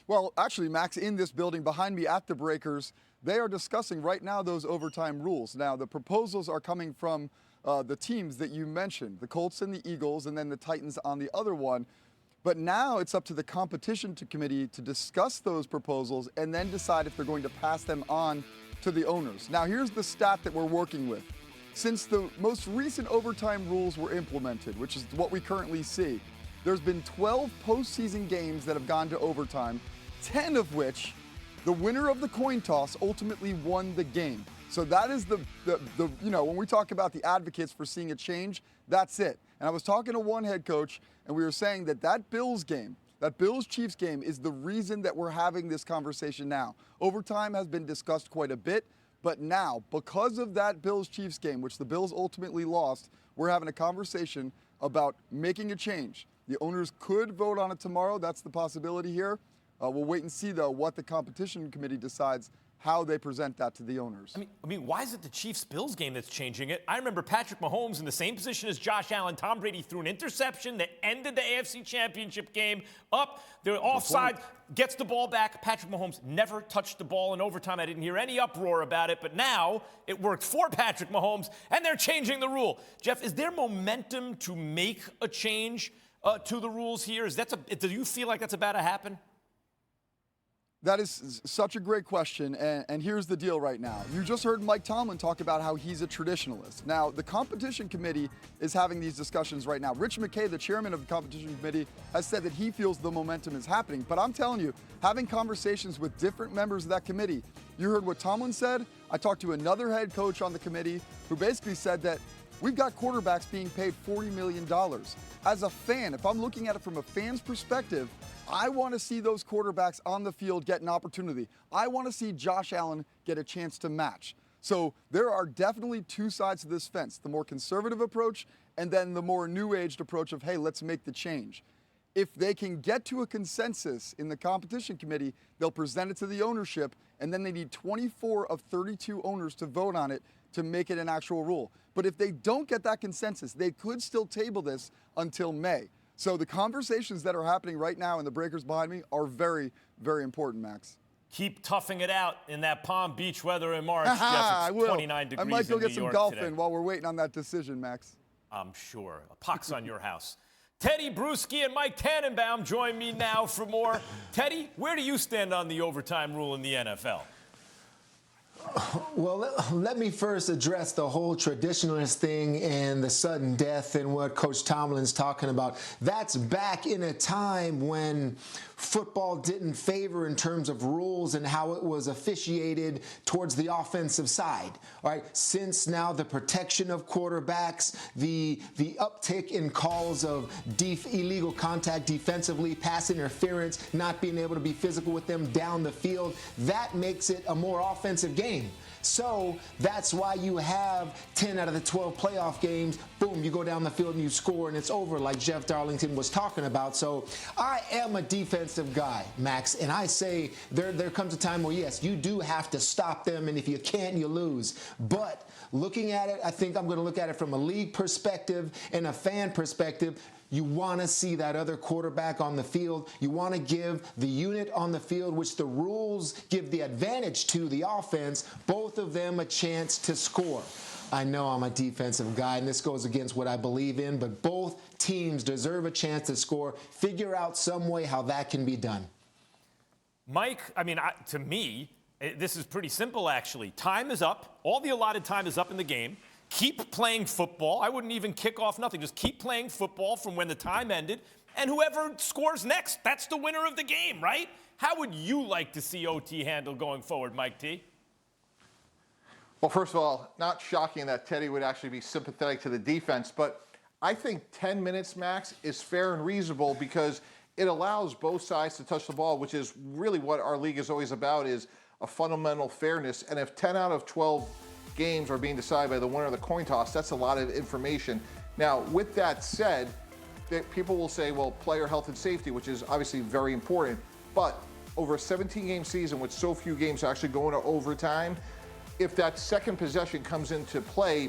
Well, actually, Max, in this building behind me at the Breakers, they are discussing right now those overtime rules. Now, the proposals are coming from the teams that you mentioned, the Colts and the Eagles, and then the Titans on the other one. But now it's up to the competition committee to discuss those proposals and then decide if they're going to pass them on to the owners. Now, here's the stat that we're working with. Since the most recent overtime rules were implemented, which is what we currently see, there's been 12 postseason games that have gone to overtime, 10 of which the winner of the coin toss ultimately won the game. So that is the when we talk about the advocates for seeing a change, that's it. And I was talking to one head coach, and we were saying that Bills game, that Bills-Chiefs game is the reason that we're having this conversation now. Overtime has been discussed quite a bit, but now, because of that Bills-Chiefs game, which the Bills ultimately lost, we're having a conversation about making a change. The owners could vote on it tomorrow. That's the possibility here. We'll wait and see, though, what the competition committee decides, how they present that to the owners. I mean, why is it the Chiefs-Bills game that's changing it? I remember Patrick Mahomes in the same position as Josh Allen. Tom Brady threw an interception that ended the AFC Championship game up. They're offside, gets the ball back. Patrick Mahomes never touched the ball in overtime. I didn't hear any uproar about it, but now it worked for Patrick Mahomes, and they're changing the rule. Jeff, is there momentum to make a change to the rules here? Do you feel like that's about to happen? That is such a great question, and here's the deal right now. You just heard Mike Tomlin talk about how he's a traditionalist. Now, the competition committee is having these discussions right now. Rich McKay, the chairman of the competition committee, has said that he feels the momentum is happening. But I'm telling you, having conversations with different members of that committee, you heard what Tomlin said. I talked to another head coach on the committee who basically said that we've got quarterbacks being paid $40 million. As a fan, if I'm looking at it from a fan's perspective, I want to see those quarterbacks on the field get an opportunity. I want to see Josh Allen get a chance to match. So there are definitely two sides to this fence, the more conservative approach and then the more new-aged approach of, hey, let's make the change. If they can get to a consensus in the competition committee, they'll present it to the ownership, and then they need 24 of 32 owners to vote on it to make it an actual rule. But if they don't get that consensus, they could still table this until May. So the conversations that are happening right now in the Breakers behind me are very, very important, Max. Keep toughing it out in that Palm Beach weather in March, Jeff. It's 29 degrees in New York today. I might go get some golf in while we're waiting on that decision, Max. I'm sure. A pox on your house. Teddy Bruschi and Mike Tannenbaum join me now for more. Teddy, where do you stand on the overtime rule in the NFL? Well, let me first address the whole traditionalist thing and the sudden death and what Coach Tomlin's talking about. That's back in a time when football didn't favor in terms of rules and how it was officiated towards the offensive side. All right, since now the protection of quarterbacks, the uptick in calls of illegal contact defensively, pass interference, not being able to be physical with them down the field, that makes it a more offensive game. So that's why you have 10 out of the 12 playoff games, boom, you go down the field and you score and it's over, like Jeff Darlington was talking about. So I am a defensive guy, Max, and I say there comes a time where, yes, you do have to stop them, and if you can't, you lose. But looking at it, I think I'm going to look at it from a league perspective and a fan perspective. You want to see that other quarterback on the field. You want to give the unit on the field, which the rules give the advantage to the offense, both of them a chance to score. I know I'm a defensive guy, and this goes against what I believe in, but both teams deserve a chance to score. Figure out some way how that can be done. Mike, to me, this is pretty simple, actually. Time is up. All the allotted time is up in the game. Keep playing football. I wouldn't even kick off nothing. Just keep playing football from when the time ended. And whoever scores next, that's the winner of the game, right? How would you like to see OT handled going forward, Mike T? Well, first of all, not shocking that Teddy would actually be sympathetic to the defense, but I think 10 minutes max is fair and reasonable because it allows both sides to touch the ball, which is really what our league is always about, is a fundamental fairness. And if 10 out of 12 games are being decided by the winner of the coin toss, that's a lot of information. Now, with that said, people will say, well, player health and safety, which is obviously very important, but over a 17-game season with so few games actually going to overtime, if that second possession comes into play,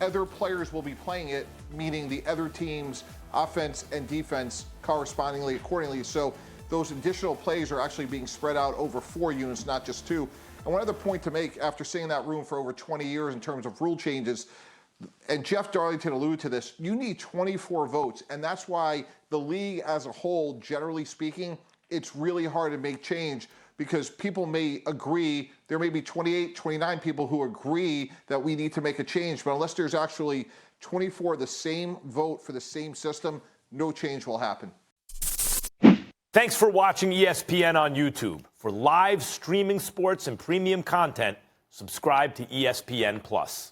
other players will be playing it, meaning the other team's offense and defense correspondingly accordingly. So those additional plays are actually being spread out over 4 units, not just 2. And one other point to make, after seeing in that room for over 20 years in terms of rule changes, and Jeff Darlington alluded to this, you need 24 votes. And that's why the league as a whole, generally speaking, it's really hard to make change because people may agree. There may be 28, 29 people who agree that we need to make a change. But unless there's actually 24 the same vote for the same system, no change will happen. Thanks for watching ESPN on YouTube. For live streaming sports and premium content, subscribe to ESPN+.